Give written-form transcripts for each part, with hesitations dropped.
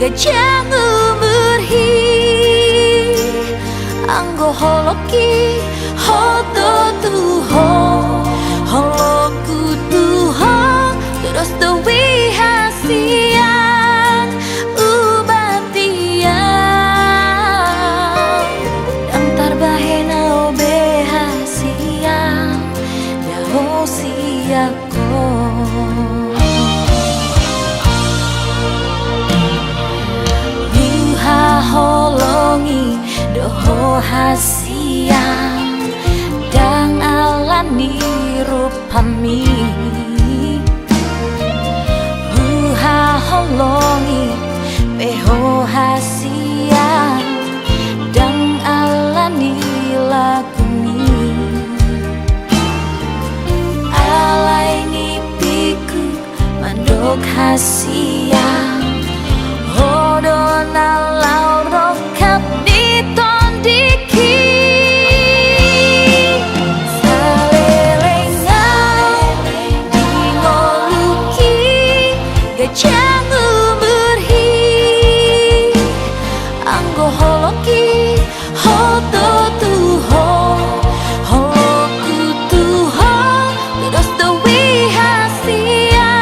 gajah umur hi anggo holoki hoto tuho holoku tuho terus dewi hasian ubatian antar bahena obe hasian dao siako holongi doho hasian dang alani rupami buha holongi peho hasian dang alani laguni alai nipiku mandok hasian hodon alau rokap di tondiki salelengau di ngoluki gajah umur hi anggo holoki hoto tuho holoku tuho terus dewi hasian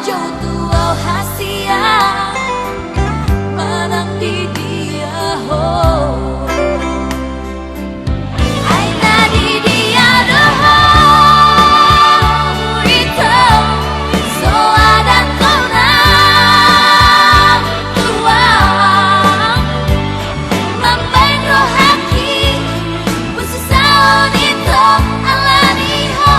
tuau hasia menang di dia ho. Aina di dia doho itu so ada kona tuang mambain rohaki bususaon itu alani ho.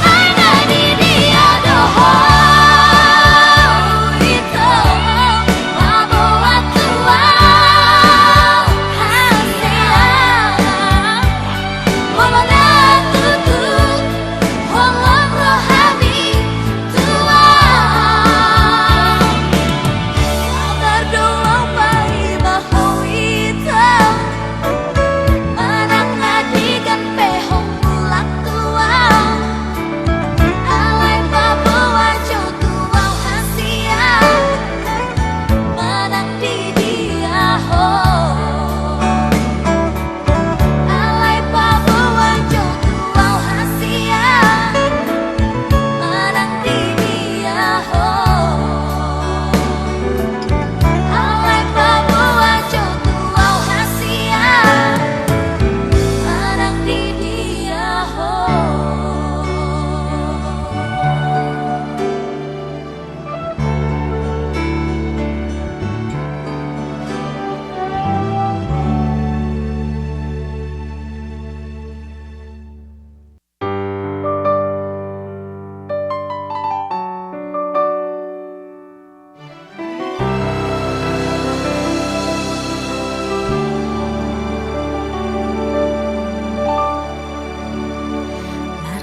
Aina di dia doho itu mabawa tuang hasia menang tutup holong rohani tuang berdoa bayi maho itu menang ngadikan pehong pulang tuang alai babawa jauh tuau hasia menang di dia ho. Alai babawa jauh tuau hasia menang di dia ho. Alai babawa jauh tuau hasia menang di dia ho.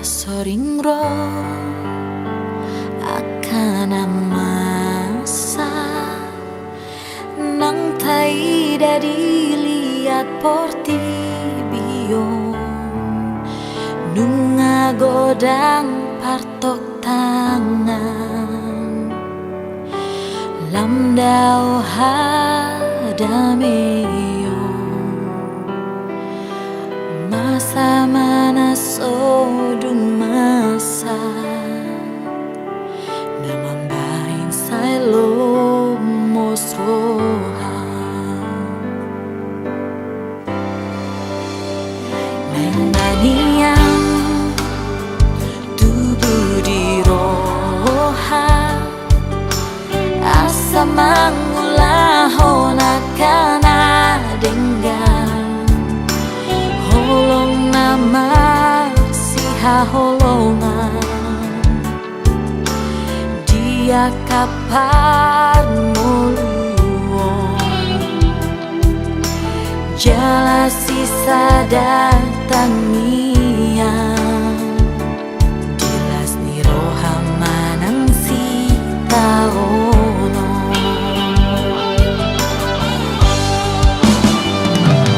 Marsoring ro akan masa nang tai dari lihat porti bio nunga godang partok tangan lamdau hadameo masa mana sodung masa namambarin sailo mosroha menganiang tubuh di roha asa mangulah honakana denggan holong nama siha holongan dia kapar muluon jala sisa datang niang jelas ni roha manang si taono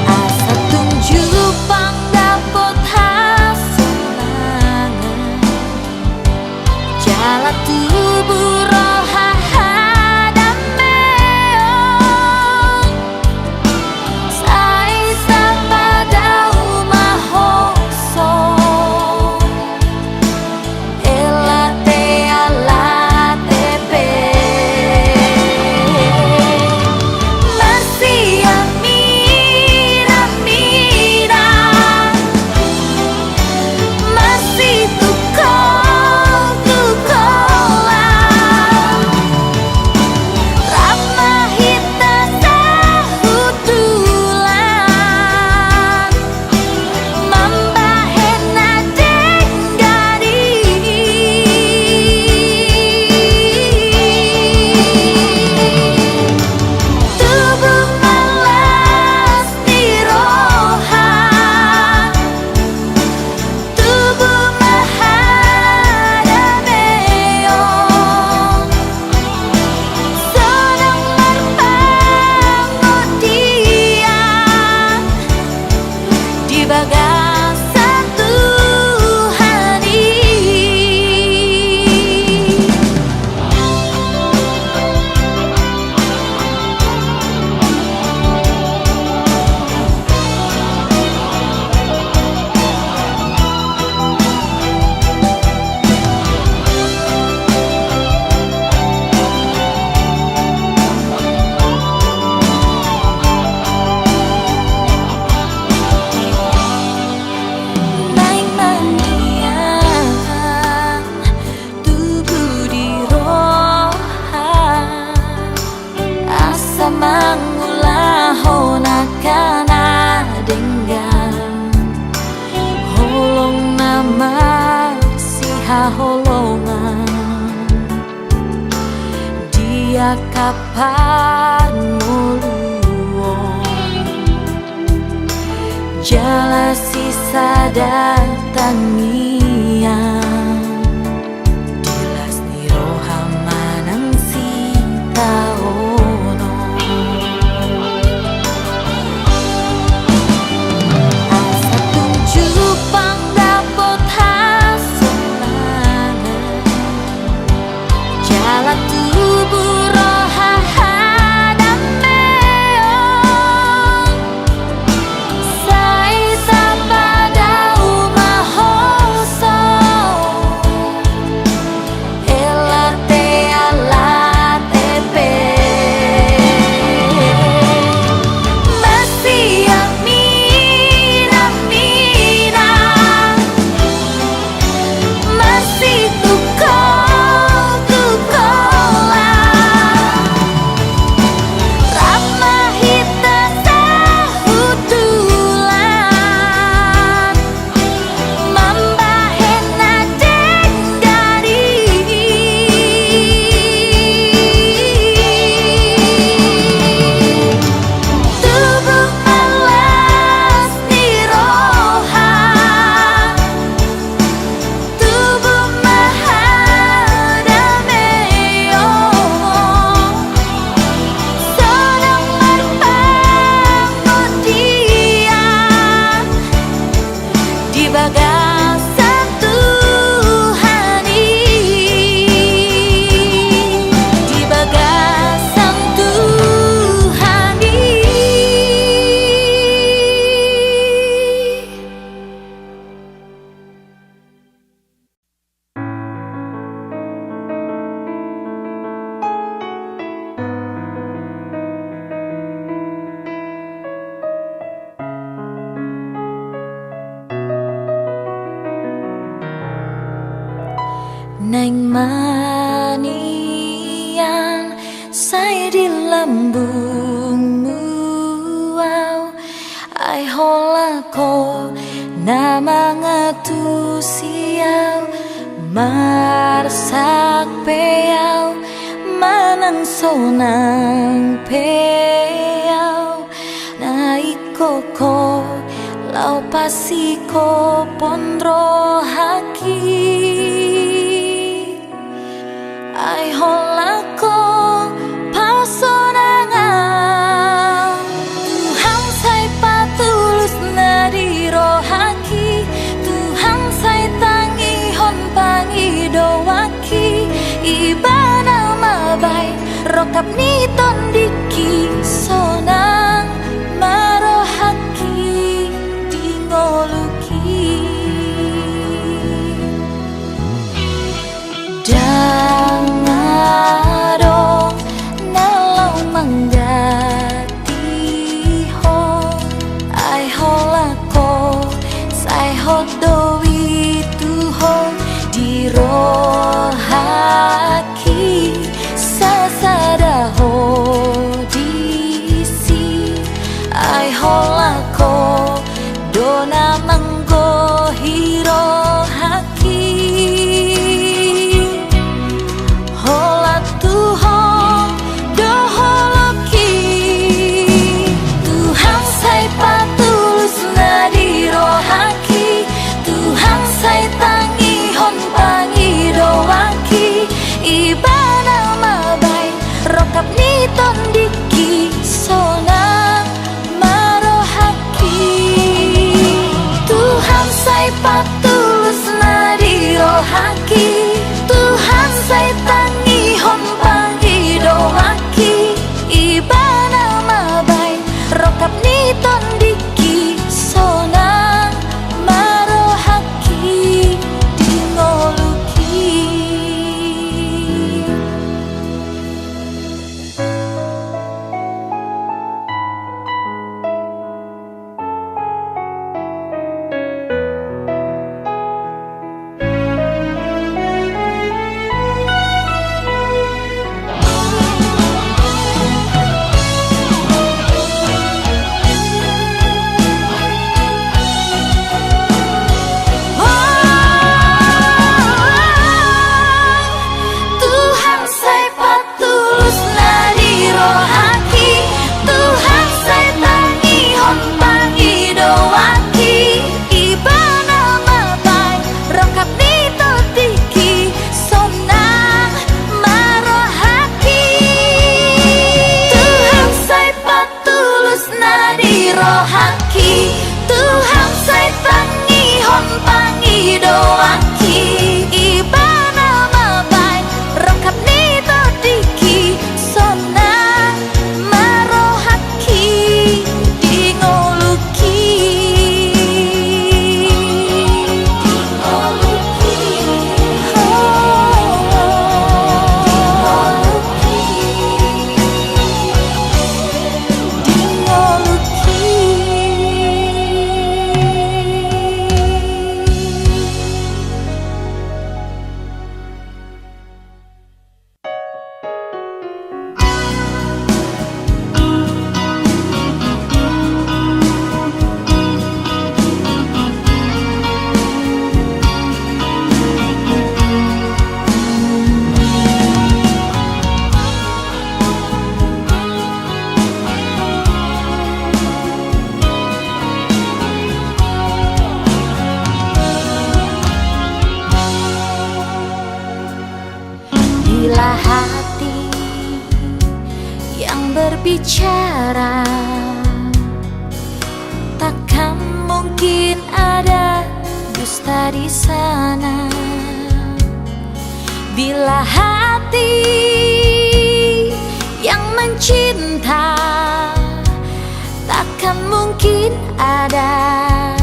asa tunjuk pang dapot hasangan jala tubuh roha hadameon sai sama dau maho Mangula hona kana denggan holong nama siha holongan dia kapan muluon jala sisa datangian dilas ni rohamanang sitaono asa tunjuk pang dapot hasangan jala tubuh Neng manian saya di lambungmu wow. Ai holako nama ngatu siau marsak peau manang sonang peau naikoko lau pasiko pondro haki ai holako pasonangan Tuhan saya patulus nadi rohaki Tuhan saya tangi hon pangi doaki ibana mabai rokap ni tondiki sonang marohaki dingoluki Jangan bicara, takkan mungkin ada dusta di sana. Bila hati yang mencinta, takkan mungkin ada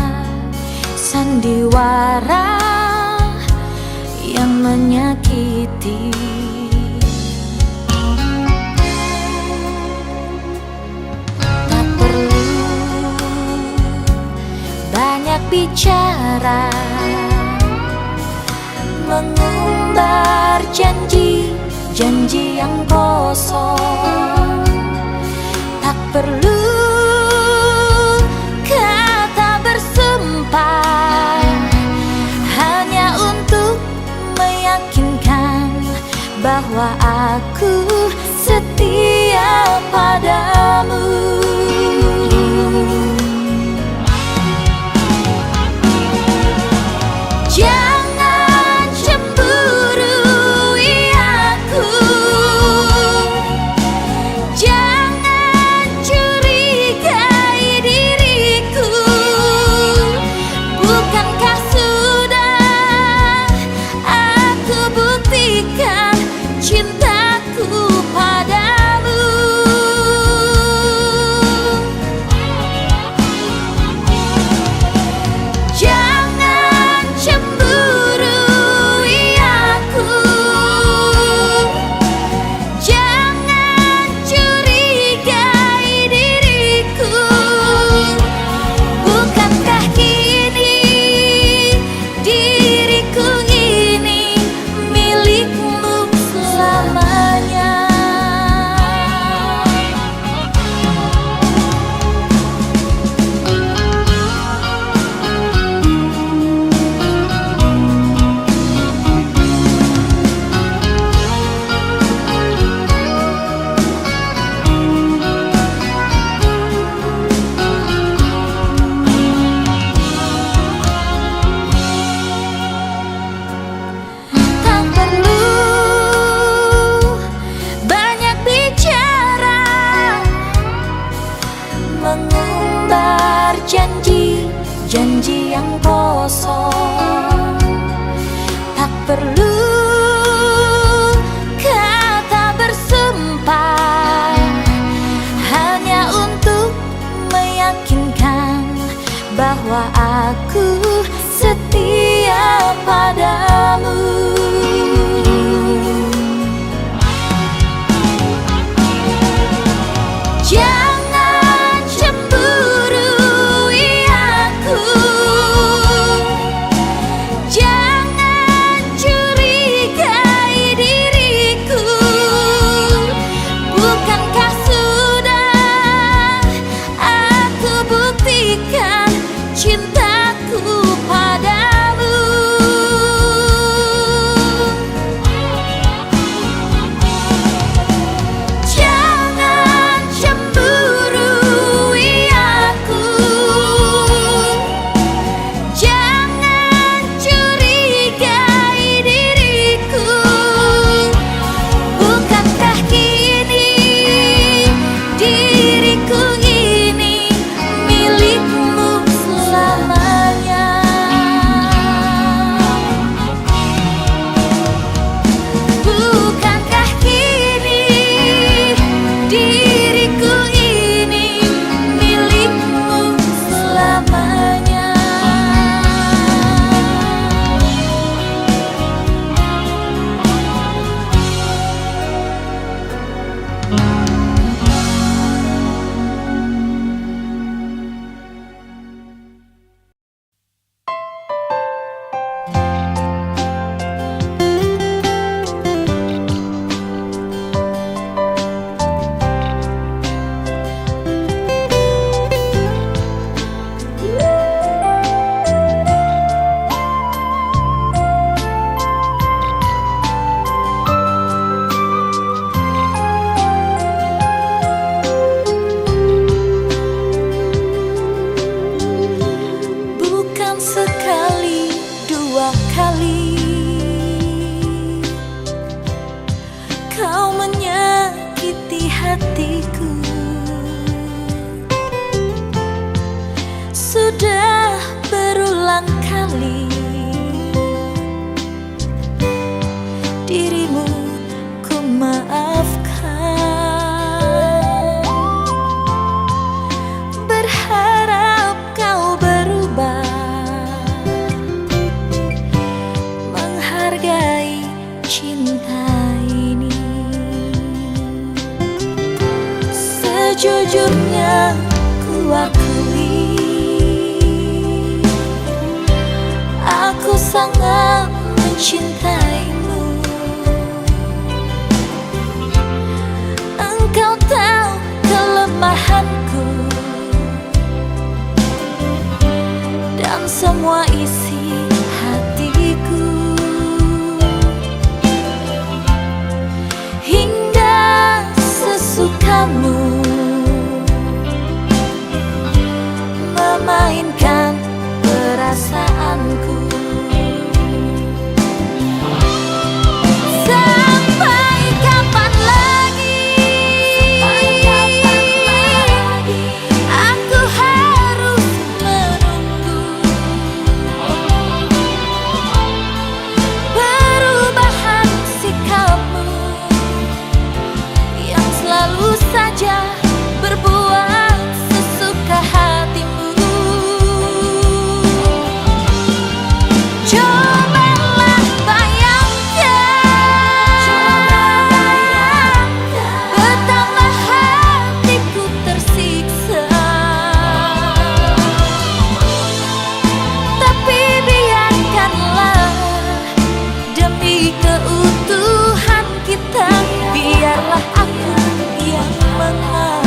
sandiwara yang menyakiti. Tak perlu banyak bicara, mengumbar janji-janji yang kosong. Tak perlu kata bersumpah, hanya untuk meyakinkan bahwa aku setia padamu. Jangan cemburui aku, jangan curigai diriku. Bukankah sudah aku buktikan cintaku padamu? Jangan cemburui aku, jangan curigai diriku. Bukankah kini diriku ini milikmu selamanya? Tak perlu banyak bicara, mengumbar janji-janji yang kosong. Tak perlu kata bersumpah, hanya untuk meyakinkan bahwa aku setia padamu. Jangan cemburui aku, jangan curigai diriku. Bukankah sudah aku buktikan cintaku padamu? Sejujurnya ku akui, aku sangat mencintaimu. Engkau tahu kelemahanku dan semua isi hatiku. Hingga sesukamu memainkan perasaanku. Sampai kapan lagi aku harus menunggu perubahan sikapmu yang selalu saja berbuat sesuka hatimu. Cobalah bayangkan betapa hatiku tersiksa, tapi biarkanlah demi keutuhan kita, biarlah aku yang mengalah.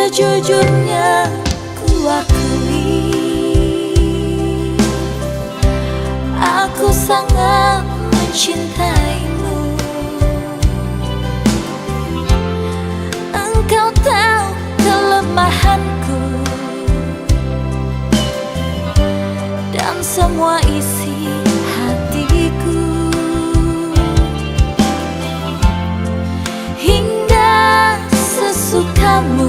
Sejujurnya ku akui, aku sangat mencintaimu. Engkau tahu kelemahanku dan semua isi hatiku. Hingga sesukamu